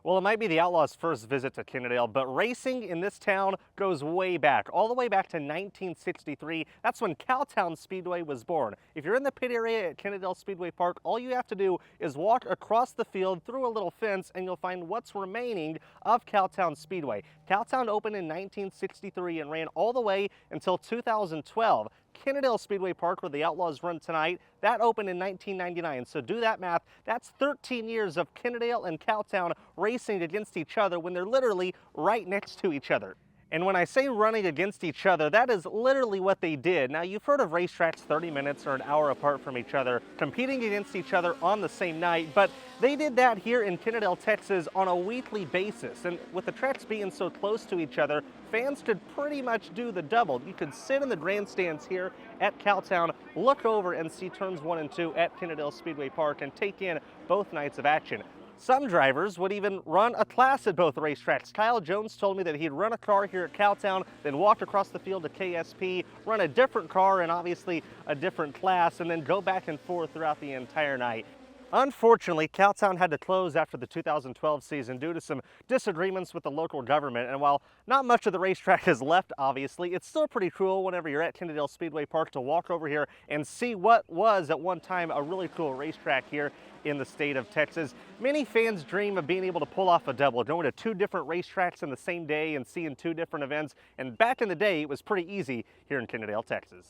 Well, it might be the Outlaws' first visit to Kennedale, but racing in this town goes way back, all the way back to 1963. That's when Cowtown Speedway was born. If you're in the pit area at Kennedale Speedway Park, all you have to do is walk across the field through a little fence and you'll find what's remaining of Cowtown Speedway. Cowtown opened in 1963 and ran all the way until 2012. Kennedale Speedway Park, where the Outlaws run tonight, that opened in 1999. So do that math. That's 13 years of Kennedale and Cowtown racing against each other when they're literally right next to each other. And when I say running against each other, that is literally what they did. Now, you've heard of racetracks 30 minutes or an hour apart from each other, competing against each other on the same night, but they did that here in Kennedale, Texas on a weekly basis. And with the tracks being so close to each other, fans could pretty much do the double. You could sit in the grandstands here at Cowtown, look over and see turns 1 and 2 at Kennedale Speedway Park and take in both nights of action. Some drivers would even run a class at both racetracks. Kyle Jones told me that he'd run a car here at Cowtown, then walk across the field to KSP, run a different car and obviously a different class, and then go back and forth throughout the entire night. Unfortunately, Cowtown had to close after the 2012 season due to some disagreements with the local government, and while not much of the racetrack is left, obviously, it's still pretty cool whenever you're at Kennedale Speedway Park to walk over here and see what was at one time a really cool racetrack here in the state of Texas. Many fans dream of being able to pull off a double, going to 2 different racetracks in the same day and seeing 2 different events, and back in the day, it was pretty easy here in Kennedale, Texas.